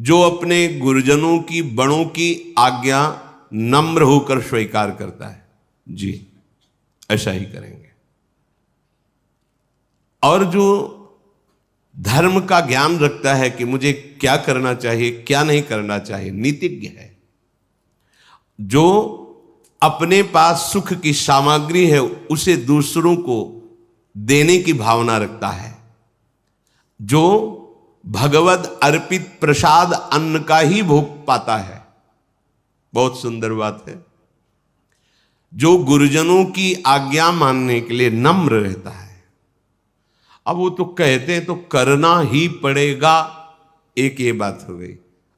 जो अपने गुरुजनों की, बड़ों की आज्ञा नम्र होकर स्वीकार करता है, जी ऐसा ही करेंगे। और जो धर्म का ज्ञान रखता है कि मुझे क्या करना चाहिए, क्या नहीं करना चाहिए, नीतिज्ञ है, जो अपने पास सुख की सामग्री है उसे दूसरों को देने की भावना रखता है, जो भगवत अर्पित प्रसाद अन्न का ही भोग पाता है, बहुत सुंदर बात है, जो गुरुजनों की आज्ञा मानने के लिए नम्र रहता है। अब वो तो कहते हैं तो करना ही पड़ेगा, एक ये बात हो गई,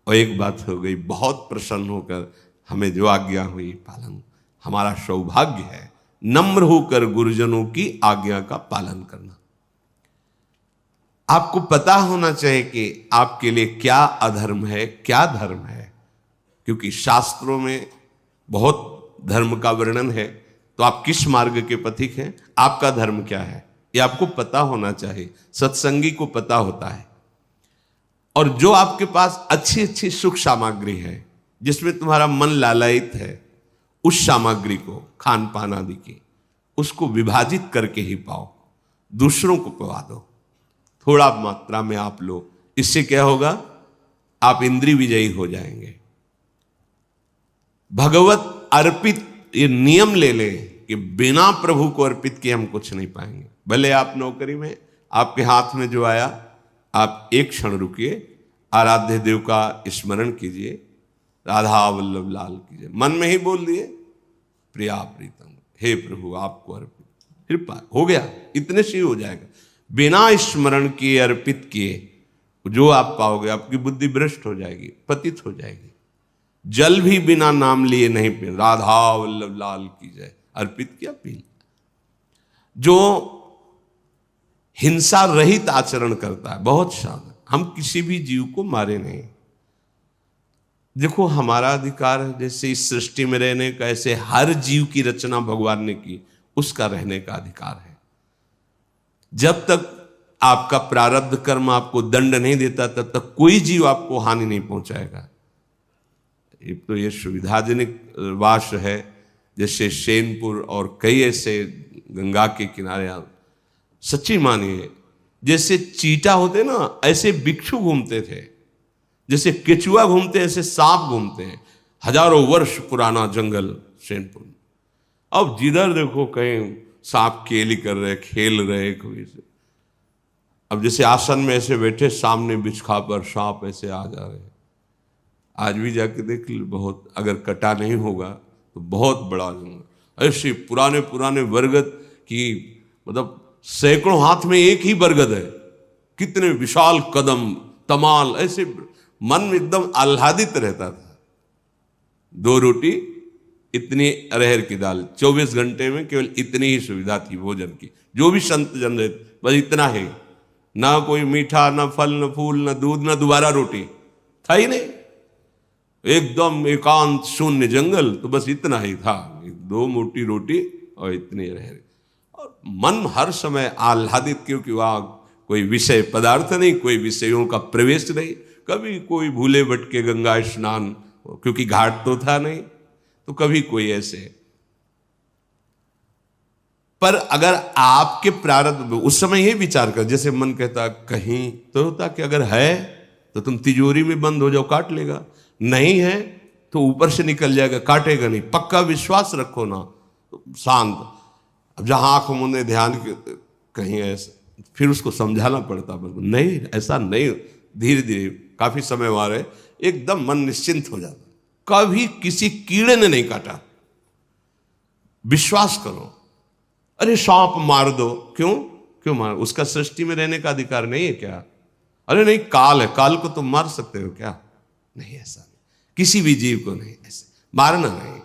और एक बात हो गई बहुत प्रसन्न होकर हमें जो आज्ञा हुई पालन, हमारा सौभाग्य है नम्र होकर गुरुजनों की आज्ञा का पालन करना। आपको पता होना चाहिए कि आपके लिए क्या अधर्म है, क्या धर्म है, क्योंकि शास्त्रों में बहुत धर्म का वर्णन है, तो आप किस मार्ग के पथिक हैं, आपका धर्म क्या है, ये आपको पता होना चाहिए। सत्संगी को पता होता है। और जो आपके पास अच्छी अच्छी सुख सामग्री है, जिसमें तुम्हारा मन लालायित है, उस सामग्री को, खान पान आदि की, उसको विभाजित करके ही पाओ, दूसरों को पवा दो, थोड़ा मात्रा में आप लो। इससे क्या होगा, आप इंद्रिय विजयी हो जाएंगे। भगवत अर्पित ये नियम ले ले कि बिना प्रभु को अर्पित किए हम कुछ नहीं पाएंगे। भले आप नौकरी में, आपके हाथ में जो आया, आप एक क्षण रुकिए, आराध्य देव का स्मरण कीजिए, राधा वल्लभ लाल कीजिए, मन में ही बोल दिए प्रिया प्रीतम, हे प्रभु आपको अर्पित, फिर हो गया, इतने से ही हो जाएगा। बिना स्मरण किए, अर्पित किए, जो आप पाओगे, आपकी बुद्धि भ्रष्ट हो जाएगी, पतित हो जाएगी। जल भी बिना नाम लिए नहीं पी, राधा वल्लभ लाल की जय, अर्पित किया, पी। जो हिंसा रहित आचरण करता है, बहुत शांत, हम किसी भी जीव को मारे नहीं। देखो हमारा अधिकार है, जैसे इस सृष्टि में रहने का, ऐसे हर जीव की रचना भगवान ने की, उसका रहने का अधिकार है। जब तक आपका प्रारब्ध कर्म आपको दंड नहीं देता, तब तक कोई जीव आपको हानि नहीं पहुंचाएगा। एक तो ये सुविधाजनक वास है, जैसे सेनपुर और कई ऐसे गंगा के किनारे, सच्ची मानिए, जैसे चीटा होते ना, ऐसे बिच्छू घूमते थे, जैसे केचुआ घूमते, ऐसे सांप घूमते हैं। हजारों वर्ष पुराना जंगल सेनपुर। अब जिधर देखो कहीं सांप केली कर रहे, खेल रहे कोई से। अब जैसे आसन में ऐसे बैठे, सामने बिछखा पर सांप ऐसे आ जा रहे। आज भी जाके देख लो, बहुत अगर कटा नहीं होगा तो बहुत बड़ा जंगल, ऐसे पुराने पुराने बरगद की, मतलब सैकड़ों हाथ में एक ही बरगद है, कितने विशाल कदम, तमाल, ऐसे मन में एकदम आह्लादित रहता था। 2 रोटी, इतनी अरहर की दाल, 24 घंटे में केवल इतनी ही सुविधा थी भोजन की। जो भी संत जन रहे बस इतना है, ना कोई मीठा, ना फल, ना फूल, ना दूध, ना दोबारा रोटी, था ही नहीं। एकदम एकांत शून्य जंगल, तो बस इतना ही था, 2 मोटी रोटी और इतनी अरहर। और मन हर समय आह्लादित, क्योंकि वहां कोई विषय पदार्थ नहीं, कोई विषयों का प्रवेश नहीं, कभी कोई भूले भटके गंगा स्नान, क्योंकि घाट तो था नहीं, तो कभी कोई ऐसे। पर अगर आपके प्रारब्ध, उस समय ये विचार कर, जैसे मन कहता कहीं तो होता कि अगर है तो तुम तिजोरी में बंद हो जाओ, काट लेगा, नहीं है तो ऊपर से निकल जाएगा, काटेगा नहीं, पक्का विश्वास रखो ना, तो शांत। अब जहां आंख मूंदे ध्यान कहीं ऐसे, फिर उसको समझाना पड़ता, नहीं ऐसा नहीं, धीरे धीरे काफी समय मारे, एकदम मन निश्चिंत हो जाता। कभी किसी कीड़े ने नहीं काटा, विश्वास करो। अरे सांप मार दो, क्यों मार, उसका सृष्टि में रहने का अधिकार नहीं है क्या? अरे नहीं, काल है, काल को तुम मार सकते हो क्या? नहीं, ऐसा नहीं, किसी भी जीव को नहीं, ऐसे मारना नहीं।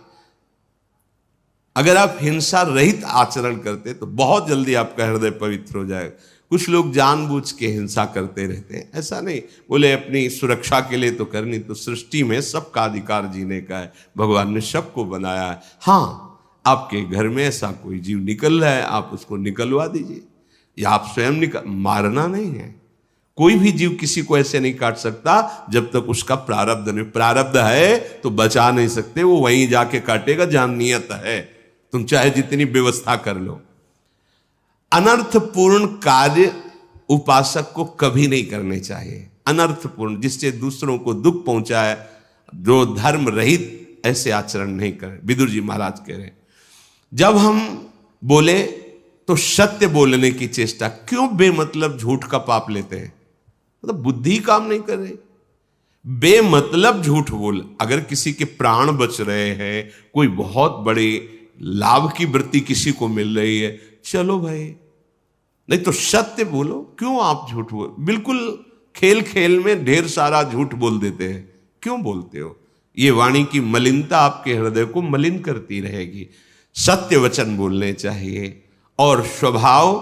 अगर आप हिंसा रहित आचरण करते तो बहुत जल्दी आपका हृदय पवित्र हो जाएगा। कुछ लोग जानबूझ के हिंसा करते रहते हैं, ऐसा नहीं, बोले अपनी सुरक्षा के लिए तो करनी, तो सृष्टि में सबका अधिकार जीने का है, भगवान ने सबको बनाया है। हाँ, आपके घर में ऐसा कोई जीव निकल रहा है, आप उसको निकलवा दीजिए, या आप स्वयं मारना नहीं है। कोई भी जीव किसी को ऐसे नहीं काट सकता जब तक उसका प्रारब्ध नहीं, प्रारब्ध है तो बचा नहीं सकते, वो वहीं जाके काटेगा जहां नियत है, तुम चाहे जितनी व्यवस्था कर लो। अनर्थपूर्ण कार्य उपासक को कभी नहीं करने चाहिए। अनर्थपूर्ण, जिससे दूसरों को दुख पहुंचाए, जो धर्म रहित ऐसे आचरण नहीं करे। विदुर जी महाराज कह रहे हैं जब हम बोले तो सत्य बोलने की चेष्टा, क्यों बेमतलब झूठ का पाप लेते हैं? मतलब बुद्धि काम नहीं कर रही, बेमतलब झूठ बोल। अगर किसी के प्राण बच रहे हैं, कोई बहुत बड़े लाभ की वृत्ति किसी को मिल रही है, चलो भाई, नहीं तो सत्य बोलो। क्यों आप झूठ बोल? बिल्कुल खेल खेल में ढेर सारा झूठ बोल देते हैं, क्यों बोलते हो? ये वाणी की मलिनता आपके हृदय को मलिन करती रहेगी। सत्य वचन बोलने चाहिए और स्वभाव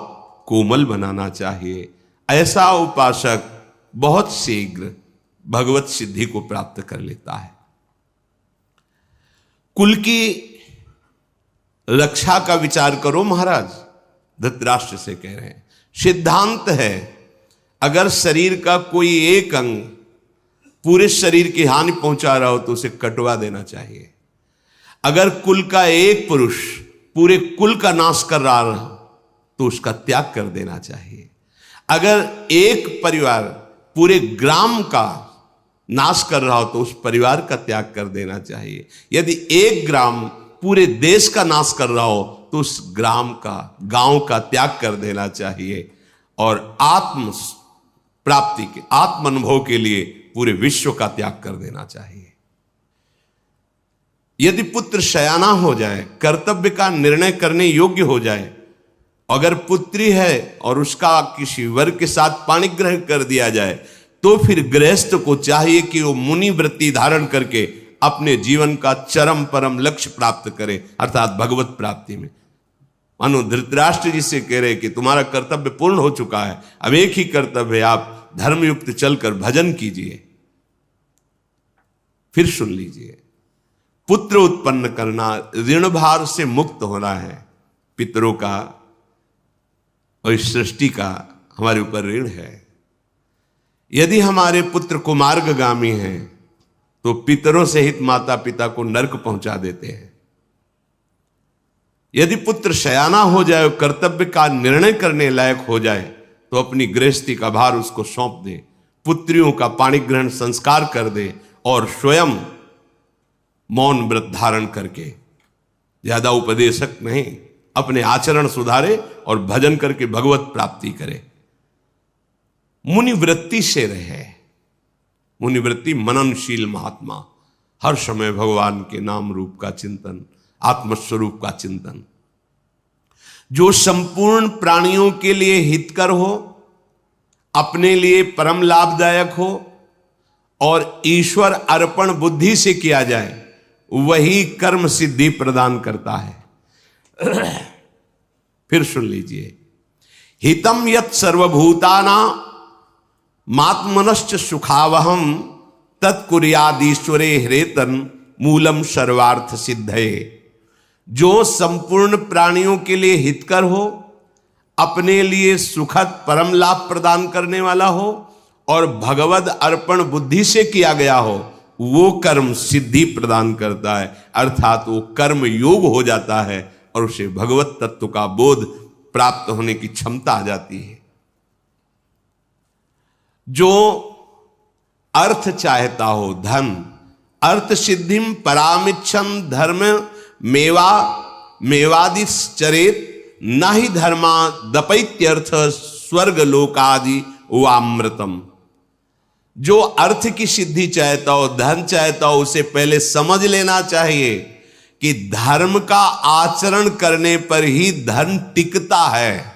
कोमल बनाना चाहिए। ऐसा उपासक बहुत शीघ्र भगवत सिद्धि को प्राप्त कर लेता है। कुल की रक्षा का विचार करो महाराज, धृतराष्ट्र से कह रहे हैं। सिद्धांत है अगर शरीर का कोई एक अंग पूरे शरीर की हानि पहुंचा रहा हो तो उसे कटवा देना चाहिए। अगर कुल का एक पुरुष पूरे कुल का नाश कर रहा हो तो उसका त्याग कर देना चाहिए। अगर एक परिवार पूरे ग्राम का नाश कर रहा हो तो उस परिवार का त्याग कर देना चाहिए। यदि एक ग्राम पूरे देश का नाश कर रहा हो तो उस ग्राम का, गांव का त्याग कर देना चाहिए। और आत्म प्राप्ति के, आत्म अनुभव के लिए पूरे विश्व का त्याग कर देना चाहिए। यदि पुत्र शयाना हो जाए, कर्तव्य का निर्णय करने योग्य हो जाए, अगर पुत्री है और उसका किसी वर के साथ पाणिग्रह कर दिया जाए, तो फिर गृहस्थ को चाहिए कि वो मुनि वृत्ति धारण करके अपने जीवन का चरम परम लक्ष्य प्राप्त करे, अर्थात भगवत प्राप्ति में। मानो धृतराष्ट्र जी से कह रहे कि तुम्हारा कर्तव्य पूर्ण हो चुका है, अब एक ही कर्तव्य है, आप धर्मयुक्त चलकर भजन कीजिए। फिर सुन लीजिए, पुत्र उत्पन्न करना, ऋण भार से मुक्त होना है। पितरों का और इस सृष्टि का हमारे ऊपर ऋण है। यदि हमारे पुत्र कुमार्गगामी हैं तो पितरों सहित माता पिता को नरक पहुंचा देते हैं। यदि पुत्र शयाना हो जाए, कर्तव्य का निर्णय करने लायक हो जाए, तो अपनी गृहस्थी का भार उसको सौंप दे, पुत्रियों का पाणिग्रहण संस्कार कर दे और स्वयं मौन व्रत धारण करके, ज्यादा उपदेशक नहीं, अपने आचरण सुधारे और भजन करके भगवत प्राप्ति करे। मुनिवृत्ति से रहे। मुनिवृत्ति मननशील महात्मा, हर समय भगवान के नाम रूप का चिंतन, आत्मस्वरूप का चिंतन, जो संपूर्ण प्राणियों के लिए हितकर हो, अपने लिए परम लाभदायक हो और ईश्वर अर्पण बुद्धि से किया जाए, वही कर्म सिद्धि प्रदान करता है। फिर सुन लीजिए, हितम यत् सर्वभूताना मात्मनश्च सुखावहम तत्कुर्यादीश्वरे हृतन मूलम सर्वार्थ सिद्धये। जो संपूर्ण प्राणियों के लिए हितकर हो, अपने लिए सुखद परम लाभ प्रदान करने वाला हो और भगवद अर्पण बुद्धि से किया गया हो, वो कर्म सिद्धि प्रदान करता है, अर्थात वो कर्म योग हो जाता है और उसे भगवत तत्व का बोध प्राप्त होने की क्षमता आ जाती है। जो अर्थ चाहता हो, धन, अर्थ सिद्धिम परामिच्छन धर्म मेवादिश्चरेत न ही धर्मा दपैत्यर्थ स्वर्ग लोकादि वामृतम। जो अर्थ की सिद्धि चाहता हो, धन चाहता हो, उसे पहले समझ लेना चाहिए कि धर्म का आचरण करने पर ही धन टिकता है।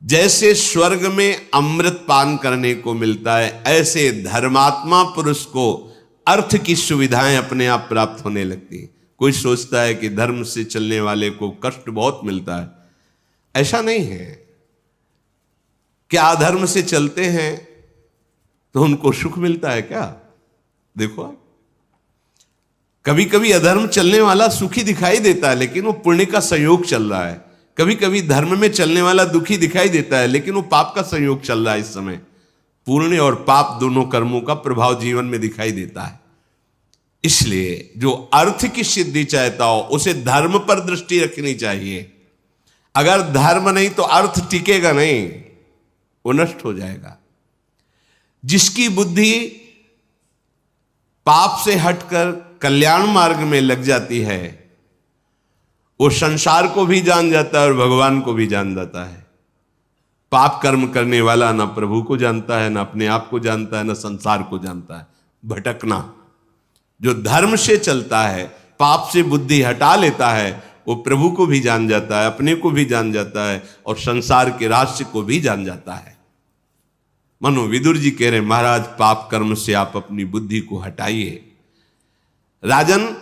जैसे स्वर्ग में अमृत पान करने को मिलता है, ऐसे धर्मात्मा पुरुष को अर्थ की सुविधाएं अपने आप प्राप्त होने लगती हैं। कोई सोचता है कि धर्म से चलने वाले को कष्ट बहुत मिलता है, ऐसा नहीं है। क्या अधर्म से चलते हैं तो उनको सुख मिलता है क्या? देखो, कभी कभी अधर्म चलने वाला सुखी दिखाई देता है, लेकिन वो पुण्य का संयोग चल रहा है। कभी कभी धर्म में चलने वाला दुखी दिखाई देता है, लेकिन वो पाप का संयोग चल रहा है इस समय। पुण्य और पाप दोनों कर्मों का प्रभाव जीवन में दिखाई देता है। इसलिए जो अर्थ की सिद्धि चाहता हो उसे धर्म पर दृष्टि रखनी चाहिए। अगर धर्म नहीं तो अर्थ टिकेगा नहीं, वो नष्ट हो जाएगा। जिसकी बुद्धि पाप से हटकर कल्याण मार्ग में लग जाती है, वो संसार को भी जान जाता है और भगवान को भी जान जाता है। पाप कर्म करने वाला ना प्रभु को जानता है, ना अपने आप को जानता है, ना संसार को जानता है। भटकना। जो धर्म से चलता है, पाप से बुद्धि हटा लेता है, वो प्रभु को भी जान जाता है, अपने को भी जान जाता है और संसार के रहस्य को भी जान जाता है। मनो विदुर जी कह रहे, महाराज पाप कर्म से आप अपनी बुद्धि को हटाइए। राजन,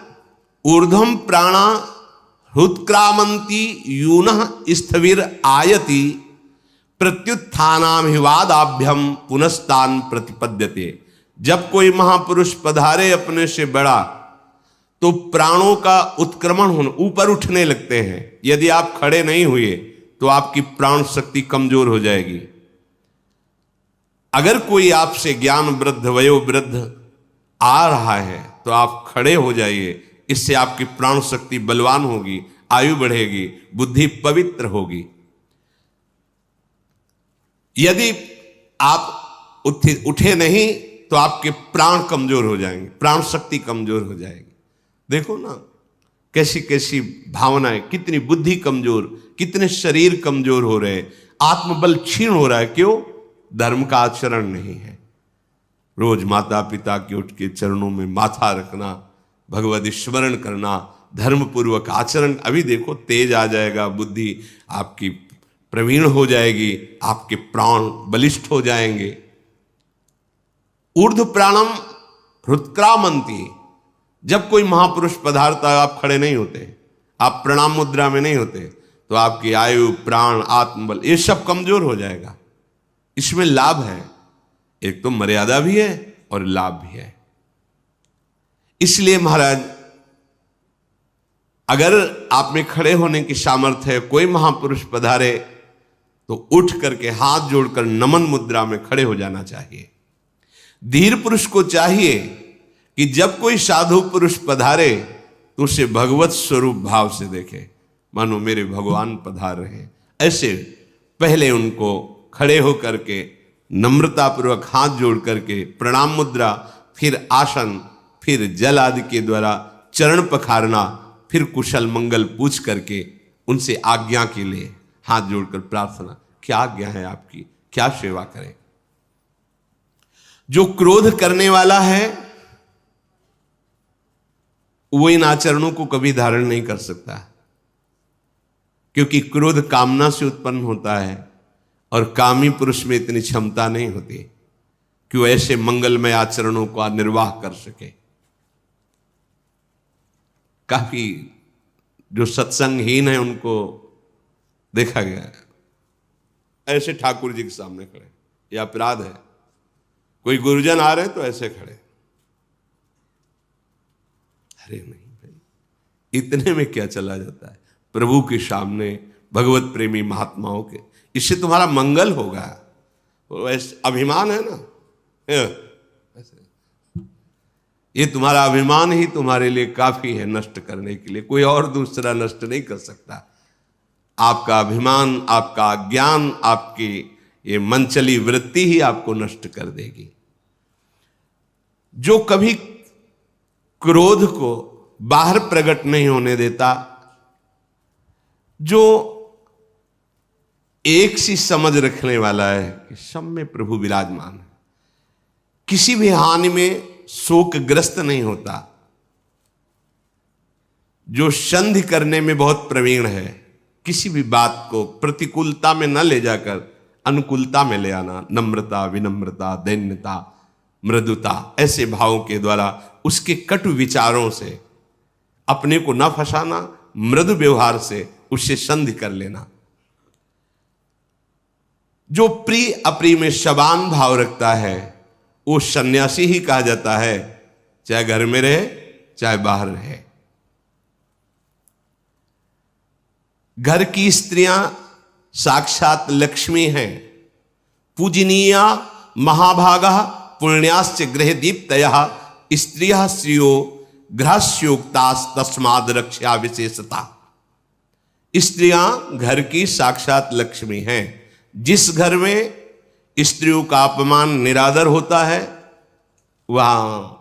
ऊर्ध्वम प्राणा हृत्क्रामंती यूनः स्थविर आयति प्रत्युत्थानाभिवादाभ्यम पुनस्तान प्रतिपद्यते। जब कोई महापुरुष पधारे अपने से बड़ा तो प्राणों का उत्क्रमण होने, ऊपर उठने लगते हैं। यदि आप खड़े नहीं हुए तो आपकी प्राण शक्ति कमजोर हो जाएगी। अगर कोई आपसे ज्ञान वृद्ध वयोवृद्ध आ रहा है तो आप खड़े हो जाइए। इससे आपकी प्राण शक्ति बलवान होगी, आयु बढ़ेगी, बुद्धि पवित्र होगी। यदि आप उठे नहीं तो आपके प्राण कमजोर हो जाएंगे, प्राण शक्ति कमजोर हो जाएगी। देखो ना कैसी कैसी भावनाएं, कितनी बुद्धि कमजोर, कितने शरीर कमजोर हो रहे हैं, आत्मबल क्षीण हो रहा है। क्यों? धर्म का आचरण नहीं है। रोज माता पिता के उठ के चरणों में माथा रखना, भगवत स्मरण करना, धर्म पूर्वक आचरण। अभी देखो तेज आ जाएगा, बुद्धि आपकी प्रवीण हो जाएगी, आपके प्राण बलिष्ठ हो जाएंगे। ऊर्ध्व प्राणम हृत्क्रामंती। जब कोई महापुरुष पधारता है, आप खड़े नहीं होते, आप प्रणाम मुद्रा में नहीं होते, तो आपकी आयु, प्राण, आत्मबल ये सब कमजोर हो जाएगा। इसमें लाभ है, एक तो मर्यादा भी है और लाभ भी है। इसलिए महाराज, अगर आप में खड़े होने की सामर्थ्य है, कोई महापुरुष पधारे तो उठ करके हाथ जोड़कर नमन मुद्रा में खड़े हो जाना चाहिए। धीर पुरुष को चाहिए कि जब कोई साधु पुरुष पधारे तो उसे भगवत स्वरूप भाव से देखे, मानो मेरे भगवान पधार रहे हैं। ऐसे पहले उनको खड़े होकर के नम्रता पूर्वक हाथ जोड़ करके प्रणाम मुद्रा, फिर आसन, फिर जल आदि के द्वारा चरण पखारना, फिर कुशल मंगल पूछ करके उनसे आज्ञा के लिए हाथ जोड़कर प्रार्थना, क्या आज्ञा है आपकी, क्या सेवा करें। जो क्रोध करने वाला है वो इन आचरणों को कभी धारण नहीं कर सकता, क्योंकि क्रोध कामना से उत्पन्न होता है और कामी पुरुष में इतनी क्षमता नहीं होती कि वो ऐसे मंगलमय आचरणों का निर्वाह कर सके। काफी जो सत्संगहीन है उनको देखा गया है ऐसे ठाकुर जी के सामने खड़े, यह अपराध है। कोई गुरुजन आ रहे हैं तो ऐसे खड़े, अरे नहीं भाई, इतने में क्या चला जाता है प्रभु के सामने, भगवत प्रेमी महात्माओं के, इससे तुम्हारा मंगल होगा। ऐसे अभिमान है ना, ये तुम्हारा अभिमान ही तुम्हारे लिए काफी है नष्ट करने के लिए, कोई और दूसरा नष्ट नहीं कर सकता। आपका अभिमान, आपका ज्ञान, आपकी ये मनचली वृत्ति ही आपको नष्ट कर देगी। जो कभी क्रोध को बाहर प्रकट नहीं होने देता, जो एक सी समझ रखने वाला है कि सब में प्रभु विराजमान है, किसी भी हानि में शोकग्रस्त नहीं होता, जो संधि करने में बहुत प्रवीण है, किसी भी बात को प्रतिकूलता में न ले जाकर अनुकूलता में ले आना, नम्रता, विनम्रता, दैन्यता, मृदुता, ऐसे भावों के द्वारा उसके कटु विचारों से अपने को न फंसाना, मृदु व्यवहार से उससे संधि कर लेना। जो प्रिय अप्रिय में समान भाव रखता है वो सन्यासी ही कहा जाता है, चाहे घर में रहे चाहे बाहर रहे। घर की स्त्रियां साक्षात लक्ष्मी हैं। पूजनीया महाभागा पुण्याश्च गृह दीप्तयः स्त्रियः श्रियो गृहस्योक्तास् तस्माद् रक्षा विशेषता। स्त्रियां घर की साक्षात लक्ष्मी हैं। जिस घर में स्त्रियों का अपमान निरादर होता है वहां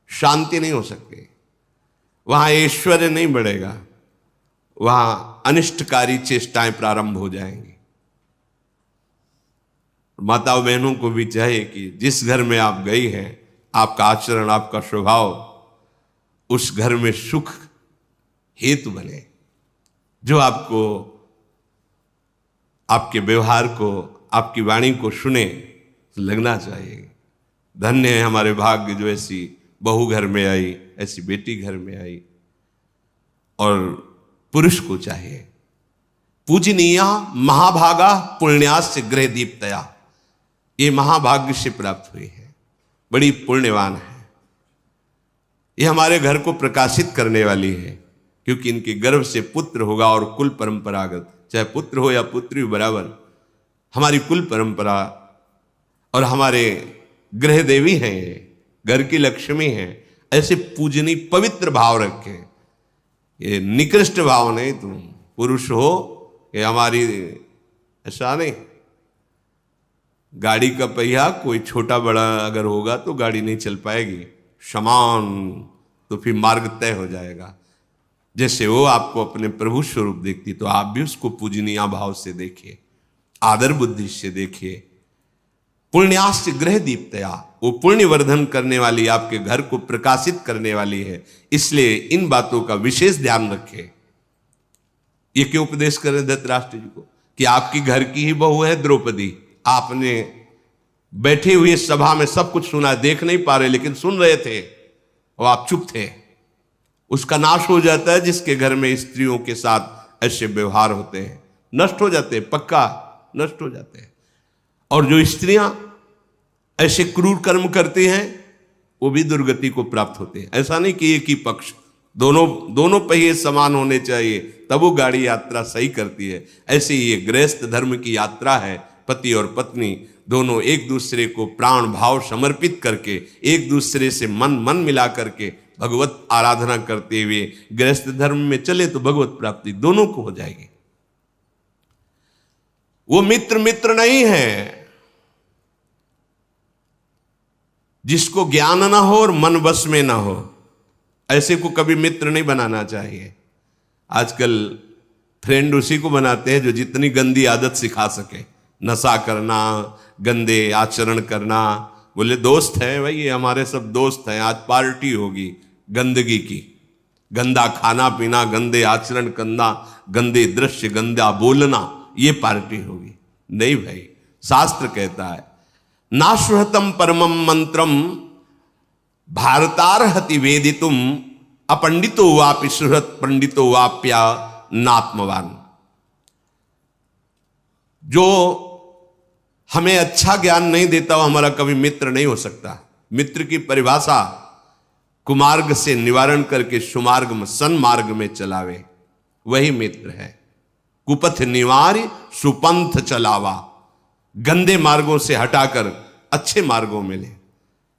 शांति नहीं हो सकती, वहां ऐश्वर्य नहीं बढ़ेगा, वहां अनिष्टकारी चेष्टाएं प्रारंभ हो जाएंगी। माताओं बहनों को भी चाहिए कि जिस घर में आप गई हैं, आपका आचरण, आपका स्वभाव उस घर में सुख हेतु बने, जो आपको, आपके व्यवहार को, आपकी वाणी को सुने तो लगना चाहिए धन्य है हमारे भाग्य जो ऐसी बहू घर में आई, ऐसी बेटी घर में आई। और पुरुष को चाहिए पूजनीया महाभागा पुण्याश्च गृह दीप्तया, ये महाभाग्य से प्राप्त हुई है, बड़ी पुण्यवान है, ये हमारे घर को प्रकाशित करने वाली है, क्योंकि इनके गर्भ से पुत्र होगा और कुल परंपरागत, चाहे पुत्र हो या पुत्री हो बराबर, हमारी कुल परंपरा और हमारे गृह देवी हैं, ये घर की लक्ष्मी हैं। ऐसे पूजनी पवित्र भाव रखें, ये निकृष्ट भाव नहीं। तुम पुरुष हो ये हमारी, ऐसा नहीं। गाड़ी का पहिया कोई छोटा बड़ा अगर होगा तो गाड़ी नहीं चल पाएगी, समान तो फिर मार्ग तय हो जाएगा। जैसे वो आपको अपने प्रभु स्वरूप देखती तो आप भी उसको पूजनीय भाव से देखिए, आदर बुद्धि से देखिए। पुण्याश्च गृह दीप्तया, वो पुण्य वर्धन करने वाली, आपके घर को प्रकाशित करने वाली है, इसलिए इन बातों का विशेष ध्यान रखें। ये क्यों उपदेश करें धृतराष्ट्र जी को कि आपकी घर की ही बहू है द्रौपदी, आपने बैठे हुए सभा में सब कुछ सुना, देख नहीं पा रहे लेकिन सुन रहे थे और आप चुप थे। उसका नाश हो जाता है जिसके घर में स्त्रियों के साथ ऐसे व्यवहार होते हैं, नष्ट हो जाते हैं, पक्का नष्ट हो जाते हैं। और जो स्त्रियां ऐसे क्रूर कर्म करती हैं वो भी दुर्गति को प्राप्त होते हैं। ऐसा नहीं कि एक ही पक्ष, दोनों पहिए समान होने चाहिए, तब वो गाड़ी यात्रा सही करती है। ऐसे ही ये गृहस्थ धर्म की यात्रा है, पति और पत्नी दोनों एक दूसरे को प्राण भाव समर्पित करके, एक दूसरे से मन मिला करके भगवत आराधना करते हुए गृहस्थ धर्म में चले तो भगवत प्राप्ति दोनों को हो जाएगी। वो मित्र नहीं है जिसको ज्ञान ना हो और मन बस में ना हो, ऐसे को कभी मित्र नहीं बनाना चाहिए। आजकल फ्रेंड उसी को बनाते हैं जो जितनी गंदी आदत सिखा सके, नशा करना, गंदे आचरण करना। बोले दोस्त हैं भाई, ये हमारे सब दोस्त हैं, आज पार्टी होगी गंदगी की, गंदा खाना पीना, गंदे आचरण करना, गंदे दृश्य, गंदा बोलना, ये पार्टी होगी। नहीं भाई, शास्त्र कहता है नाश्रुहतम परमम मंत्रम भारतार्हति वेदितुम अपंडितो वापि सुहृत पंडितो वाप्या नात्मवान। जो हमें अच्छा ज्ञान नहीं देता वो हमारा कभी मित्र नहीं हो सकता। मित्र की परिभाषा कुमार्ग से निवारण करके सुमार्ग में, सन्मार्ग में चलावे, वही मित्र है। कुपथ निवार्य सुपंथ चलावा, गंदे मार्गों से हटाकर अच्छे मार्गों में ले।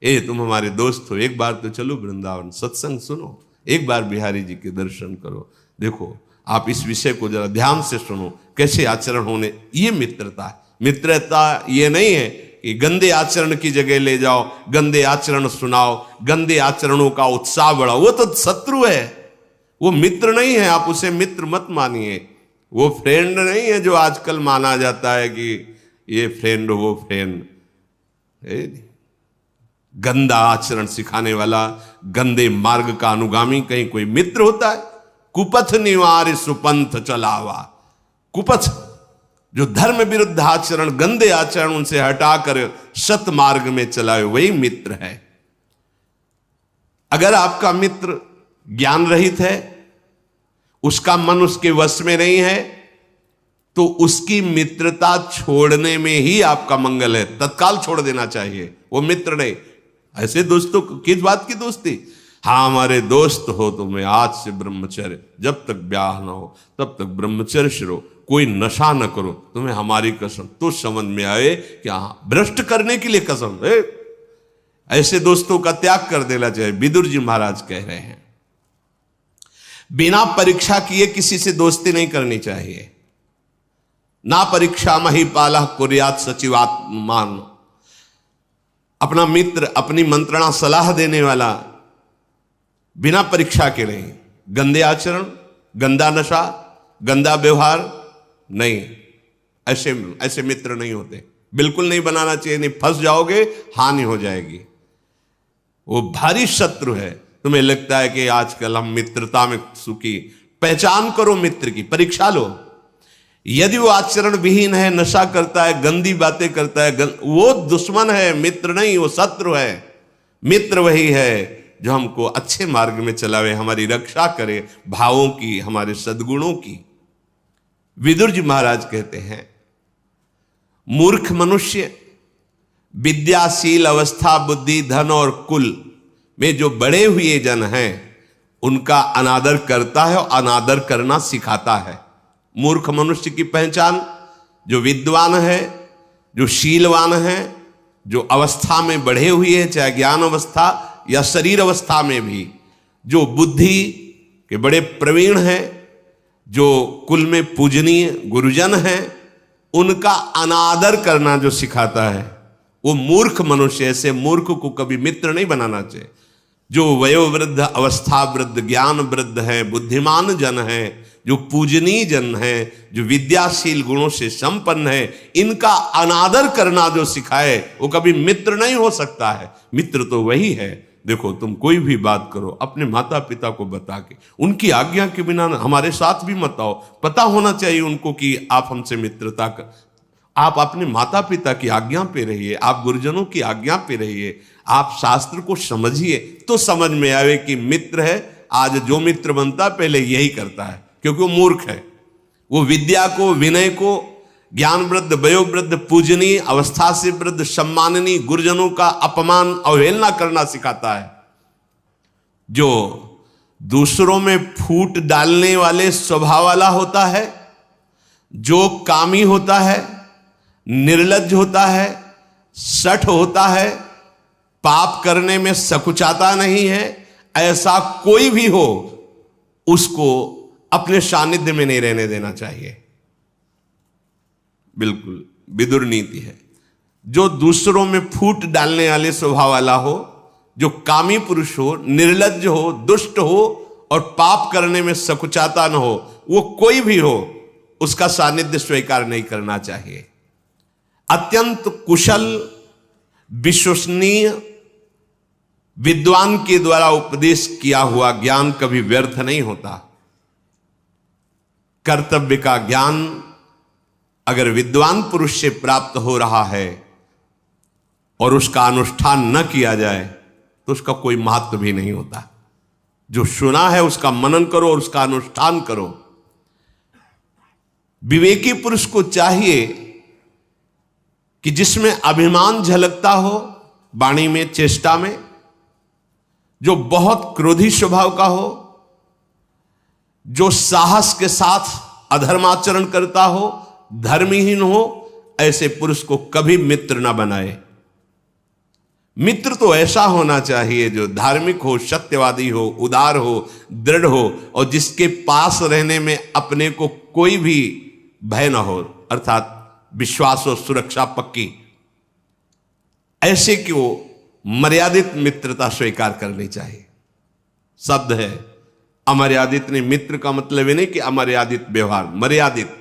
ए तुम हमारे दोस्त हो, एक बार तो चलो वृंदावन, सत्संग सुनो, एक बार बिहारी जी के दर्शन करो, देखो आप इस विषय को जरा ध्यान से सुनो, कैसे आचरण होने। ये मित्रता है। मित्रता ये नहीं है कि गंदे आचरण की जगह ले जाओ, गंदे आचरण सुनाओ, गंदे आचरणों का उत्साह बढ़ाओ, वो तो शत्रु है, वो मित्र नहीं है। आप उसे मित्र मत मानिए। वो फ्रेंड नहीं है जो आजकल माना जाता है कि ये फ्रेंड वो फ्रेंड। गंदा आचरण सिखाने वाला, गंदे मार्ग का अनुगामी कहीं कोई मित्र होता है? कुपथ निवार्य सुपंथ चलावा। कुपथ जो धर्म विरुद्ध आचरण, गंदे आचरण उनसे हटाकर सत मार्ग में चलाए, वही मित्र है। अगर आपका मित्र ज्ञान रहित है, उसका मन उसके वश में नहीं है, तो उसकी मित्रता छोड़ने में ही आपका मंगल है। तत्काल छोड़ देना चाहिए, वो मित्र नहीं। ऐसे दोस्तों किस बात की दोस्ती? हाँ हमारे दोस्त हो तो मैं आज से ब्रह्मचर्य, जब तक ब्याह न हो तब तक ब्रह्मचर्य शुरू, कोई नशा न करो, तुम्हें हमारी कसम। तो समझ में आए कि हाँ भ्रष्ट करने के लिए कसम है। ऐसे दोस्तों का त्याग कर देना चाहिए। विदुर जी महाराज कह रहे हैं बिना परीक्षा किए किसी से दोस्ती नहीं करनी चाहिए। ना परीक्षा मही पाला कुर्यात सचिवात्मान। अपना मित्र, अपनी मंत्रणा सलाह देने वाला बिना परीक्षा के नहीं। गंदे आचरण, गंदा नशा, गंदा व्यवहार नहीं, ऐसे मित्र नहीं होते, बिल्कुल नहीं बनाना चाहिए। नहीं फंस जाओगे, हानि हो जाएगी। वो भारी शत्रु है। तुम्हें लगता है कि आजकल हम मित्रता में सुखी, पहचान करो मित्र की, परीक्षा लो। यदि वो आचरण विहीन है, नशा करता है, गंदी बातें करता है, वो दुश्मन है, मित्र नहीं, वो शत्रु है। मित्र वही है जो हमको अच्छे मार्ग में चलावे, हमारी रक्षा करे, भावों की, हमारे सद्गुणों की। विदुर जी महाराज कहते हैं मूर्ख मनुष्य विद्याशील अवस्था, बुद्धि, धन और कुल में जो बड़े हुए जन हैं उनका अनादर करता है और अनादर करना सिखाता है। मूर्ख मनुष्य की पहचान जो विद्वान है, जो शीलवान है, जो अवस्था में बढ़े हुए हैं, चाहे ज्ञान अवस्था या शरीर अवस्था में भी, जो बुद्धि के बड़े प्रवीण हैं, जो कुल में पूजनीय गुरुजन हैं, उनका अनादर करना जो सिखाता है वो मूर्ख मनुष्य। ऐसे मूर्ख को कभी मित्र नहीं बनाना चाहिए। जो वयोवृद्ध, अवस्था वृद्ध, ज्ञान वृद्ध है, बुद्धिमान जन है, जो पूजनीय जन है, जो विद्याशील गुणों से संपन्न है, इनका अनादर करना जो सिखाए वो कभी मित्र नहीं हो सकता है। मित्र तो वही है, देखो तुम कोई भी बात करो अपने माता पिता को बता के, उनकी आज्ञा के बिना हमारे साथ भी मत आओ। पता होना चाहिए उनको कि आप हमसे मित्रता कर, आप अपने माता पिता की आज्ञा पे रहिए, आप गुरुजनों की आज्ञा पे रहिए, आप शास्त्र को समझिए, तो समझ में आवे कि मित्र है। आज जो मित्र बनता पहले यही करता है, क्योंकि वो मूर्ख है। वो विद्या को, विनय को, ज्ञान वृद्ध, वयोवृद्ध, पूजनीय, अवस्था से वृद्ध, सम्माननीय गुरुजनों का अपमान, अवहेलना करना सिखाता है। जो दूसरों में फूट डालने वाले स्वभाव वाला होता है, जो कामी होता है, निर्लज्ज होता है, शठ होता है, पाप करने में सकुचाता नहीं है, ऐसा कोई भी हो उसको अपने सानिध्य में नहीं रहने देना चाहिए। बिल्कुल विदुर नीति है। जो दूसरों में फूट डालने वाले स्वभाव वाला हो, जो कामी पुरुष हो, निर्लज्ज हो, दुष्ट हो और पाप करने में सकुचाता न हो, वो कोई भी हो, उसका सानिध्य स्वीकार नहीं करना चाहिए। अत्यंत कुशल, विश्वसनीय विद्वान के द्वारा उपदेश किया हुआ ज्ञान कभी व्यर्थ नहीं होता। कर्तव्य का ज्ञान अगर विद्वान पुरुष से प्राप्त हो रहा है और उसका अनुष्ठान न किया जाए तो उसका कोई महत्व भी नहीं होता। जो सुना है उसका मनन करो और उसका अनुष्ठान करो। विवेकी पुरुष को चाहिए कि जिसमें अभिमान झलकता हो वाणी में, चेष्टा में, जो बहुत क्रोधी स्वभाव का हो, जो साहस के साथ अधर्माचरण करता हो, धर्महीन हो, ऐसे पुरुष को कभी मित्र ना बनाए। मित्र तो ऐसा होना चाहिए जो धार्मिक हो, सत्यवादी हो, उदार हो, दृढ़ हो और जिसके पास रहने में अपने को कोई भी भय ना हो, अर्थात विश्वास और सुरक्षा पक्की। ऐसे की वो मर्यादित मित्रता स्वीकार करनी चाहिए। शब्द है अमर्यादित नहीं, मित्र का मतलब ये नहीं कि अमर्यादित व्यवहार, मर्यादित।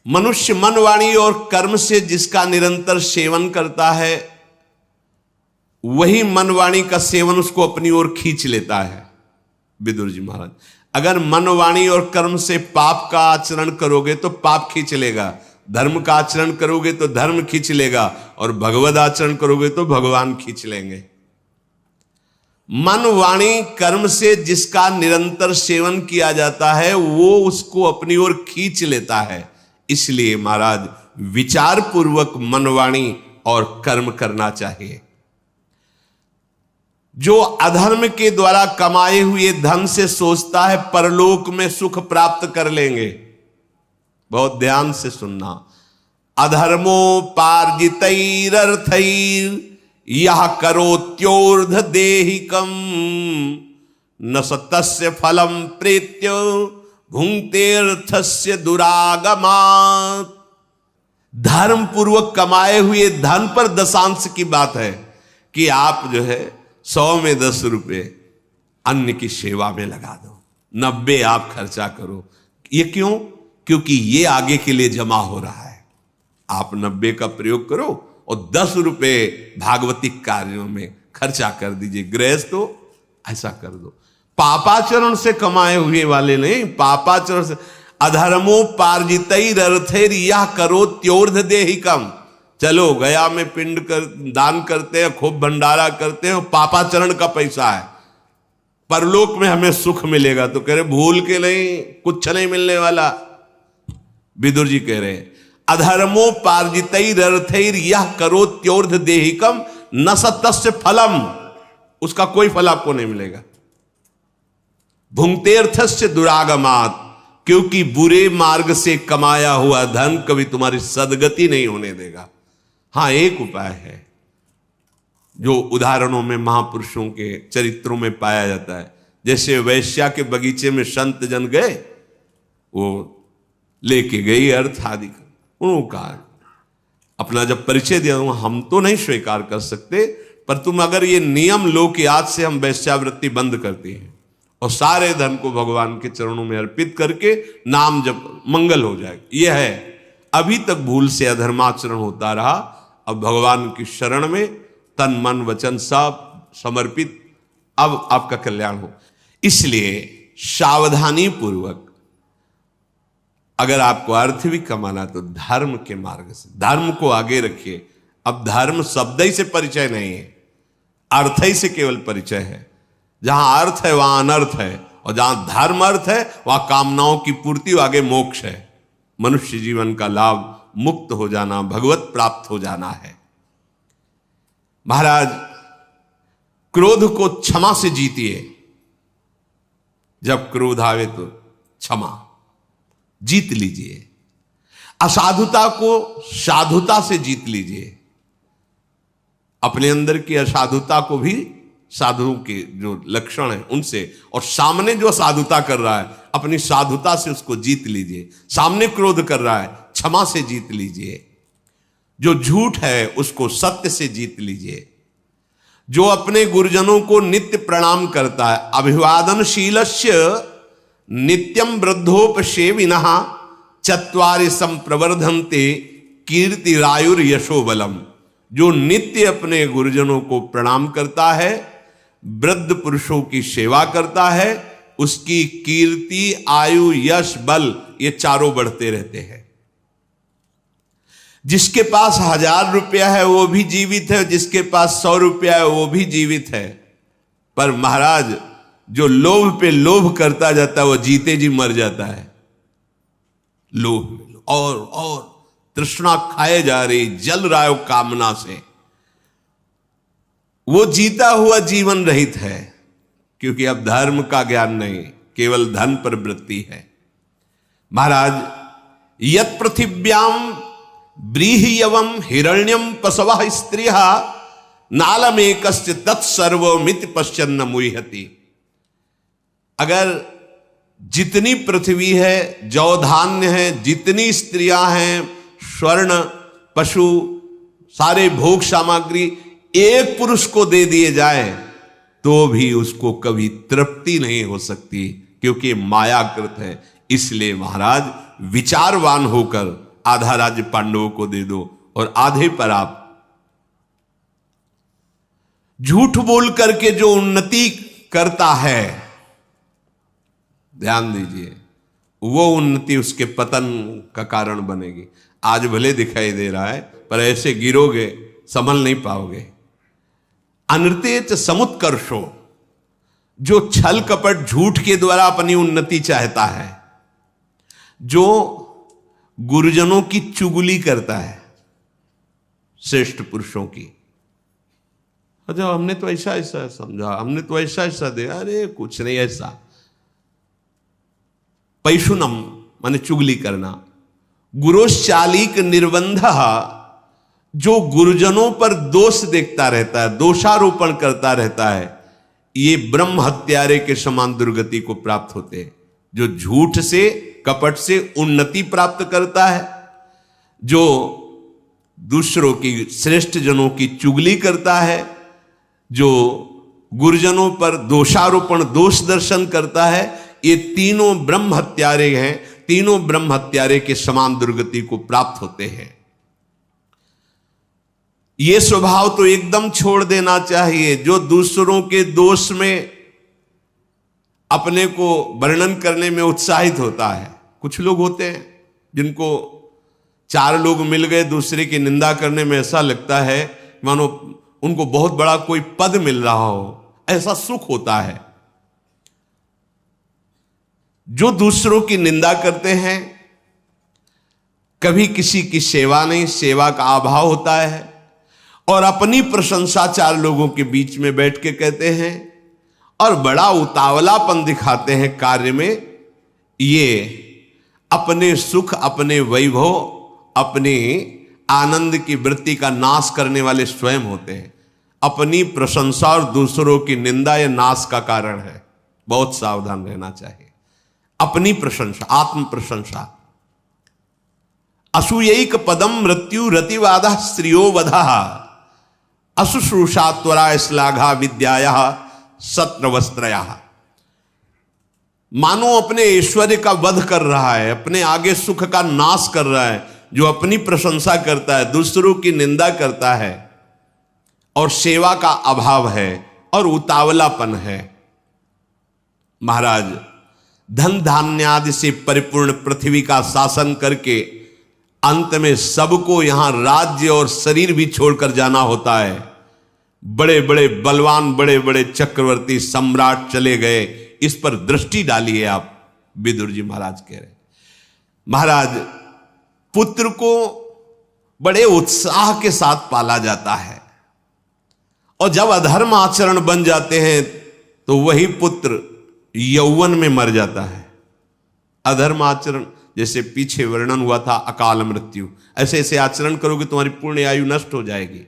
मनुष्य मन, वाणी और कर्म से जिसका निरंतर सेवन करता है वही मन वाणी का सेवन उसको अपनी ओर खींच लेता है। विदुर जी महाराज, अगर मन वाणी और कर्म से पाप का आचरण करोगे तो पाप खींच लेगा, धर्म का आचरण करोगे तो धर्म खींच लेगा और भगवद आचरण करोगे तो भगवान खींच लेंगे। मन वाणी कर्म से जिसका निरंतर सेवन किया जाता है वो उसको अपनी ओर खींच लेता है। इसलिए महाराज विचार पूर्वक मन वाणी और कर्म करना चाहिए। जो अधर्म के द्वारा कमाए हुए धन से सोचता है परलोक में सुख प्राप्त कर लेंगे, बहुत ध्यान से सुनना, अधर्मोपार्जितैरर्थैर यह करोत्योर्ध देहिकम न सतस्य फलम प्रेत्य भुंक्तेर्थस्य दुरागमात्। धर्म पूर्वक कमाए हुए धन पर दशांश की बात है कि आप जो है 100 में 10 रुपए अन्य की सेवा में लगा दो, 90 आप खर्चा करो। ये क्यों? क्योंकि ये आगे के लिए जमा हो रहा है। आप 90 का प्रयोग करो और 10 रुपए भागवतिक कार्यों में खर्चा कर दीजिए। गृहस्थ तो ऐसा कर दो, पापाचरण से कमाए हुए वाले नहीं, पापाचरण से। अधर्मोपार्जितैरर्थैर यह करोत्योर्ध देहिकम। चलो गया में पिंड कर दान करते हैं, खूब भंडारा करते हैं, पापाचरण का पैसा है, परलोक में हमें सुख मिलेगा। तो कह रहे भूल के नहीं, कुछ नहीं मिलने वाला। विदुर जी कह रहे अधर्मोपार्जितैरर्थैर यह करोत्योर्ध देहिकम न सतस्य फलम, उसका कोई फल आपको नहीं मिलेगा। भुंक्तेर्थस्य दुरागमात्, क्योंकि बुरे मार्ग से कमाया हुआ धन कभी तुम्हारी सदगति नहीं होने देगा। हां, एक उपाय है जो उदाहरणों में महापुरुषों के चरित्रों में पाया जाता है। जैसे वैश्या के बगीचे में संत जन गए, वो लेके गई अर्थ आदि, उन्होंने कहा अपना जब परिचय दिया, हम तो नहीं स्वीकार कर सकते, पर तुम अगर ये नियम लो कि आज से हम वैश्यावृत्ति बंद करते हैं और सारे धन को भगवान के चरणों में अर्पित करके नाम जप, मंगल हो जाएगा। यह है, अभी तक भूल से अधर्माचरण होता रहा, अब भगवान की शरण में तन मन वचन सब समर्पित, अब आपका कल्याण हो। इसलिए सावधानी पूर्वक अगर आपको अर्थ भी कमाना तो धर्म के मार्ग से, धर्म को आगे रखिए। अब धर्म शब्द ही से परिचय नहीं है, अर्थ ही से केवल परिचय है। जहां अर्थ है वहां अनर्थ है, और जहां धर्म अर्थ है वहां कामनाओं की पूर्ति, आगे मोक्ष है। मनुष्य जीवन का लाभ मुक्त हो जाना, भगवत प्राप्त हो जाना है। महाराज, क्रोध को क्षमा से जीतिए। जब क्रोध आवे तो क्षमा जीत लीजिए। असाधुता को साधुता से जीत लीजिए। अपने अंदर की असाधुता को भी साधुओं के जो लक्षण हैं उनसे, और सामने जो साधुता कर रहा है अपनी साधुता से उसको जीत लीजिए। सामने क्रोध कर रहा है, क्षमा से जीत लीजिए। जो झूठ है उसको सत्य से जीत लीजिए। जो अपने गुरुजनों को नित्य प्रणाम करता है, अभिवादनशीलस्य नित्यम वृद्धोपसेविनः चत्वारि संप्रवर्धन्ते कीर्तिरायुर यशो बलम। जो नित्य अपने गुरुजनों को प्रणाम करता है, वृद्ध पुरुषों की सेवा करता है, उसकी कीर्ति, आयु, यश, बल ये चारों बढ़ते रहते हैं। जिसके पास 1000 रुपया है वो भी जीवित है, जिसके पास 100 रुपया है वो भी जीवित है। पर महाराज, जो लोभ पे लोभ करता जाता है वो जीते जी मर जाता है। लोभ और तृष्णा खाए जा रही, जल रहा है कामना से, वो जीता हुआ जीवन रहित है। क्योंकि अब धर्म का ज्ञान नहीं, केवल धन पर वृत्ति है। महाराज, यत् पृथिव्याम ब्रीहियवम हिरण्यम पशवः स्त्रियः नालमेकस्य तत्सर्वमिति पश्यन्न मुह्यति। अगर जितनी पृथ्वी है, जौ धान्य है, जितनी स्त्रियां हैं, स्वर्ण, पशु, सारे भोग सामग्री एक पुरुष को दे दिए जाए तो भी उसको कभी तृप्ति नहीं हो सकती, क्योंकि मायाकृत है। इसलिए महाराज, विचारवान होकर आधा राज्य पांडवों को दे दो और आधे पर आप झूठ बोल करके जो उन्नति करता है, ध्यान दीजिए, वो उन्नति उसके पतन का कारण बनेगी। आज भले दिखाई दे रहा है, पर ऐसे गिरोगे संभल नहीं पाओगे। अनृतेच समुत्कर्षो, जो छल कपट झूठ के द्वारा अपनी उन्नति चाहता है, जो गुरुजनों की चुगली करता है, श्रेष्ठ पुरुषों की, अच्छा हमने तो ऐसा ऐसा समझा, हमने तो ऐसा ऐसा दिया। अरे कुछ नहीं ऐसा। पैशुनम माने चुगली करना। गुरोश्चालिक निर्बंध, जो गुरुजनों पर दोष देखता रहता है, दोषारोपण करता रहता है, ये ब्रह्म हत्यारे के समान दुर्गति को प्राप्त होते हैं। जो झूठ से कपट से उन्नति प्राप्त करता है, जो दूसरों की श्रेष्ठ जनों की चुगली करता है, जो गुरुजनों पर दोषारोपण दोष दर्शन करता है, ये तीनों ब्रह्म हत्यारे हैं। तीनों ब्रह्म हत्यारे के समान दुर्गति को प्राप्त होते हैं। ये स्वभाव तो एकदम छोड़ देना चाहिए। जो दूसरों के दोष में अपने को वर्णन करने में उत्साहित होता है। कुछ लोग होते हैं जिनको चार लोग मिल गए दूसरे की निंदा करने में ऐसा लगता है मानो उनको बहुत बड़ा कोई पद मिल रहा हो, ऐसा सुख होता है। जो दूसरों की निंदा करते हैं, कभी किसी की सेवा नहीं, सेवा का अभाव होता है, और अपनी प्रशंसा चार लोगों के बीच में बैठ के कहते हैं और बड़ा उतावलापन दिखाते हैं कार्य में। ये अपने सुख, अपने वैभव, अपने आनंद की वृत्ति का नाश करने वाले स्वयं होते हैं। अपनी प्रशंसा और दूसरों की निंदा यह नाश का कारण है। बहुत सावधान रहना चाहिए। अपनी प्रशंसा, आत्म प्रशंसा। असूयैक पदम मृत्यु रतिवादा स्त्रियो वधा, अशुश्रूषा त्वरा श्लाघा विद्याया सत्रवस्त्रया। मानो अपने ऐश्वर्य का वध कर रहा है, अपने आगे सुख का नाश कर रहा है। जो अपनी प्रशंसा करता है, दूसरों की निंदा करता है, और सेवा का अभाव है और उतावलापन है। महाराज, धन धान्यादि से परिपूर्ण पृथ्वी का शासन करके अंत में सबको यहां राज्य और शरीर भी छोड़कर जाना होता है। बड़े बड़े बलवान, बड़े बड़े चक्रवर्ती सम्राट चले गए। इस पर दृष्टि डालिए आप। विदुर जी महाराज कह रहे, महाराज पुत्र को बड़े उत्साह के साथ पाला जाता है, और जब अधर्म आचरण बन जाते हैं तो वही पुत्र यौवन में मर जाता है। अधर्म आचरण, जैसे पीछे वर्णन हुआ था अकाल मृत्यु, ऐसे ऐसे आचरण करोगे तुम्हारी पूर्ण आयु नष्ट हो जाएगी।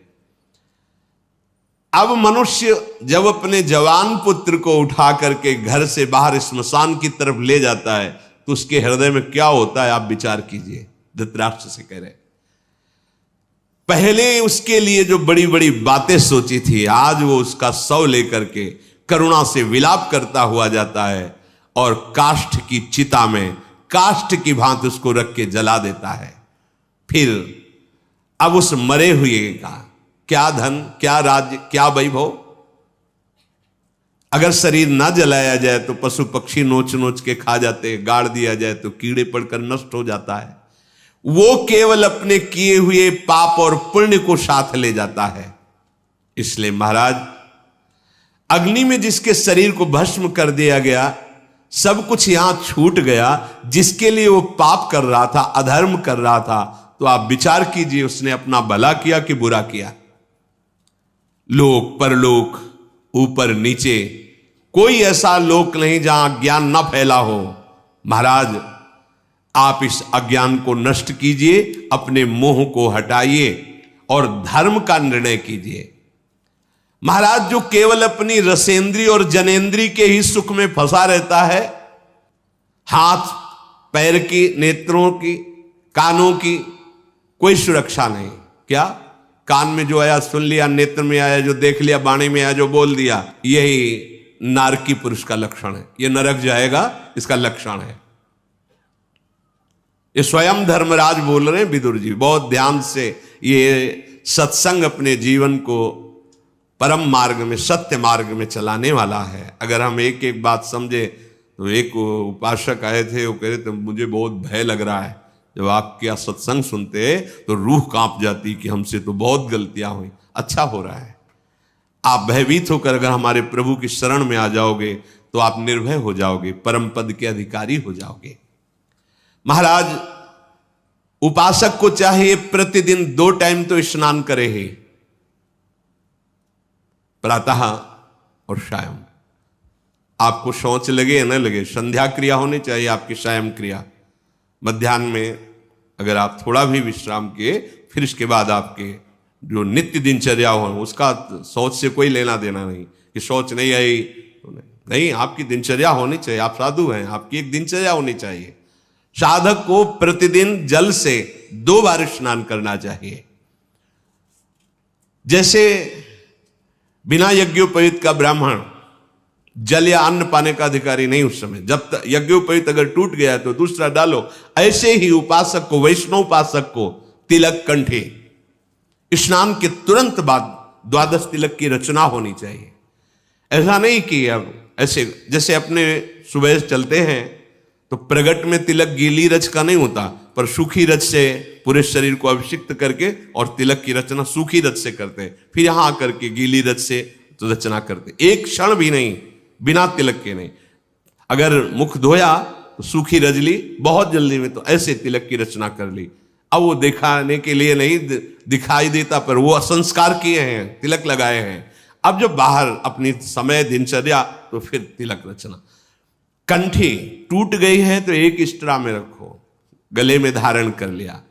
अब मनुष्य जब अपने जवान पुत्र को उठा करके घर से बाहर स्मशान की तरफ ले जाता है तो उसके हृदय में क्या होता है आप विचार कीजिए। धृतराष्ट्र से कह रहे, पहले उसके लिए जो बड़ी बड़ी बातें सोची थी, आज वो उसका शव लेकर के करुणा से विलाप करता हुआ जाता है और काष्ठ की चिता में काष्ठ की भांति उसको रख के जला देता है। फिर अब उस मरे हुए का क्या धन, क्या राज्य, क्या वैभव। अगर शरीर ना जलाया जाए तो पशु पक्षी नोच नोच के खा जाते, गाड़ दिया जाए तो कीड़े पड़कर नष्ट हो जाता है। वो केवल अपने किए हुए पाप और पुण्य को साथ ले जाता है। इसलिए महाराज, अग्नि में जिसके शरीर को भस्म कर दिया गया, सब कुछ यहां छूट गया। जिसके लिए वो पाप कर रहा था, अधर्म कर रहा था, तो आप विचार कीजिए उसने अपना भला किया कि बुरा किया। लोक परलोक, ऊपर नीचे, कोई ऐसा लोक नहीं जहां ज्ञान न फैला हो। महाराज, आप इस अज्ञान को नष्ट कीजिए, अपने मोह को हटाइए और धर्म का निर्णय कीजिए। महाराज, जो केवल अपनी रसेंद्री और जनेंद्री के ही सुख में फंसा रहता है, हाथ पैर की, नेत्रों की, कानों की कोई सुरक्षा नहीं। क्या कान में जो आया सुन लिया, नेत्र में आया जो देख लिया, वाणी में आया जो बोल दिया, यही नारकी पुरुष का लक्षण है। यह नरक जाएगा, इसका लक्षण है। ये स्वयं धर्मराज बोल रहे हैं विदुर जी। बहुत ध्यान से ये सत्संग अपने जीवन को परम मार्ग में, सत्य मार्ग में चलाने वाला है। अगर हम एक एक बात समझे तो एक उपासक आए थे, वो कह रहे थे मुझे बहुत भय लग रहा है, जब आप क्या सत्संग सुनते तो रूह कांप जाती कि हमसे तो बहुत गलतियां हुई। अच्छा हो रहा है, आप भयभीत होकर अगर हमारे प्रभु की शरण में आ जाओगे तो आप निर्भय हो जाओगे, परम पद के अधिकारी हो जाओगे। महाराज, उपासक को चाहिए प्रतिदिन 2 टाइम तो स्नान करे ही। प्रातः और सायं। आपको शौच लगे या न लगे, संध्या क्रिया होनी चाहिए आपकी, सायं क्रिया। मध्याह्न में अगर आप थोड़ा भी विश्राम किए, फिर इसके बाद आपके जो नित्य दिनचर्या हो, उसका शौच से कोई लेना देना नहीं कि शौच नहीं आई तो नहीं, आपकी दिनचर्या होनी चाहिए। आप साधु हैं, आपकी एक दिनचर्या होनी चाहिए। साधक को प्रतिदिन जल से 2 बार स्नान करना चाहिए। जैसे बिना यज्ञोपवीत का ब्राह्मण जल या अन्न पाने का अधिकारी नहीं उस समय, जब तक यज्ञोपवीत अगर टूट गया तो दूसरा डालो। ऐसे ही उपासक को, वैष्णव उपासक को तिलक कंठे, स्नान के तुरंत बाद 12 तिलक की रचना होनी चाहिए। ऐसा नहीं कि अब ऐसे जैसे अपने सुबह चलते हैं तो प्रगट में तिलक गीली रच का नहीं होता, पर सूखी रच से पूरे शरीर को अभिषिक्त करके और तिलक की रचना सूखी रच से करते हैं। फिर यहां आकर के गीली रच से तो रचना करते, एक क्षण भी नहीं बिना तिलक के नहीं। अगर मुख धोया तो सूखी रच ली, बहुत जल्दी में तो ऐसे तिलक की रचना कर ली। अब वो दिखाने के लिए नहीं दिखाई देता, पर वो संस्कार किए हैं, तिलक लगाए हैं। अब जब बाहर अपनी समय दिनचर्या तो फिर तिलक रचना। कंठी टूट गई है तो एक स्ट्रा में रखो, गले में धारण कर लिया।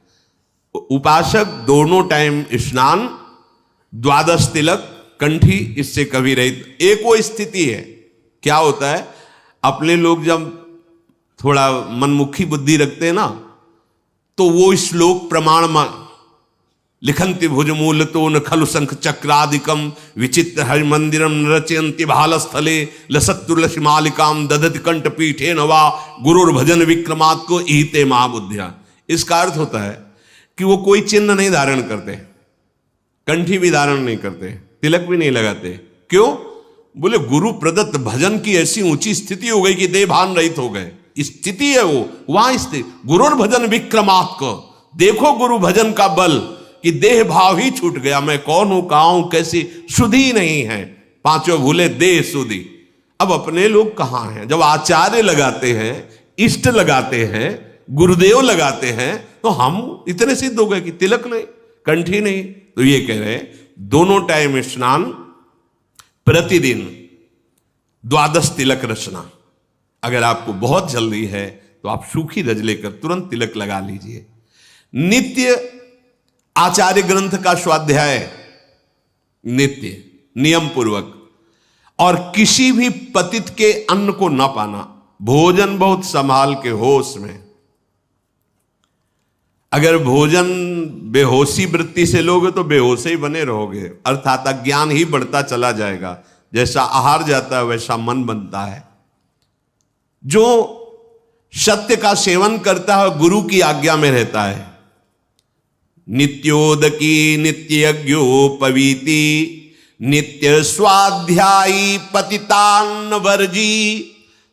उपासक दोनों टाइम स्नान, 12 तिलक, कंठी, इससे कभी रहित। एक वो स्थिति है, क्या होता है अपने लोग जब थोड़ा मनमुखी बुद्धि रखते हैं ना, तो वो श्लोक प्रमाण लिखन्ति भुजमूल तो न खलु शंख चक्रादिकम विचित्र हरि मंदिरम रचयन्ति भालस्थले लसत्तुलसी मालिकाम ददति कंठ पीठे नवा गुरुर्भजन विक्रमात् को ईते महाबुद्धिया। इसका अर्थ होता है कि वो कोई चिन्ह नहीं धारण करते, कंठी भी धारण नहीं करते, तिलक भी नहीं लगाते। क्यों? बोले गुरु प्रदत्त भजन की ऐसी ऊंची स्थिति हो गई कि देह भान रहित हो गए। स्थिति है वो, वहां स्थिति। गुरुर्भजन विक्रमात् को देखो, गुरु भजन का बल कि देह भाव ही छूट गया। मैं कौन हूं, कहां हूं, कैसी सुधि नहीं है, पांचों भूले देह सुधि। अब अपने लोग कहां हैं? जब आचार्य लगाते हैं, इष्ट लगाते हैं, गुरुदेव लगाते हैं, तो हम इतने सिद्ध हो गए कि तिलक नहीं, कंठी नहीं। तो ये कह रहे हैं दोनों टाइम स्नान, प्रतिदिन 12 तिलक रचना। अगर आपको बहुत जल्दी है तो आप सूखी रज लेकर तुरंत तिलक लगा लीजिए। नित्य आचार्य ग्रंथ का स्वाध्याय, नित्य नियम पूर्वक, और किसी भी पतित के अन्न को न पाना। भोजन बहुत संभाल के, होश में। अगर भोजन बेहोशी वृत्ति से लोगे तो बेहोश ही बने रहोगे, अर्थात अज्ञान ही बढ़ता चला जाएगा। जैसा आहार जाता है वैसा मन बनता है। जो सत्य का सेवन करता है गुरु की आज्ञा में रहता है। नित्योदकी नित्य यज्ञोपवीति नित्य स्वाध्यायी पतितान्न वर्जी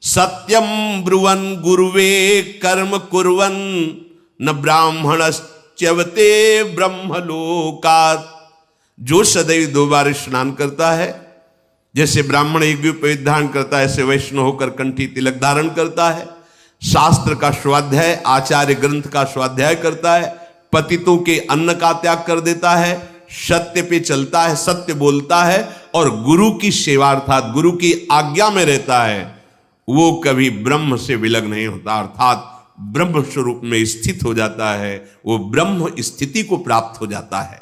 सत्यम ब्रुवन गुरुवे कर्म कुर्वन न ब्राह्मणश्च्यवते ब्रह्मलोकात्। जो सदैव 2 बार स्नान करता है, जैसे ब्राह्मण यज्ञोपवीत धारण करता है, ऐसे वैष्णव होकर कंठी तिलक धारण करता है, शास्त्र का स्वाध्याय, आचार्य ग्रंथ का स्वाध्याय करता है, पतितों के अन्न का त्याग कर देता है, सत्य पे चलता है, सत्य बोलता है, और गुरु की सेवा अर्थात गुरु की आज्ञा में रहता है, वो कभी ब्रह्म से विलग नहीं होता, अर्थात ब्रह्म स्वरूप में स्थित हो जाता है, वो ब्रह्म स्थिति को प्राप्त हो जाता है।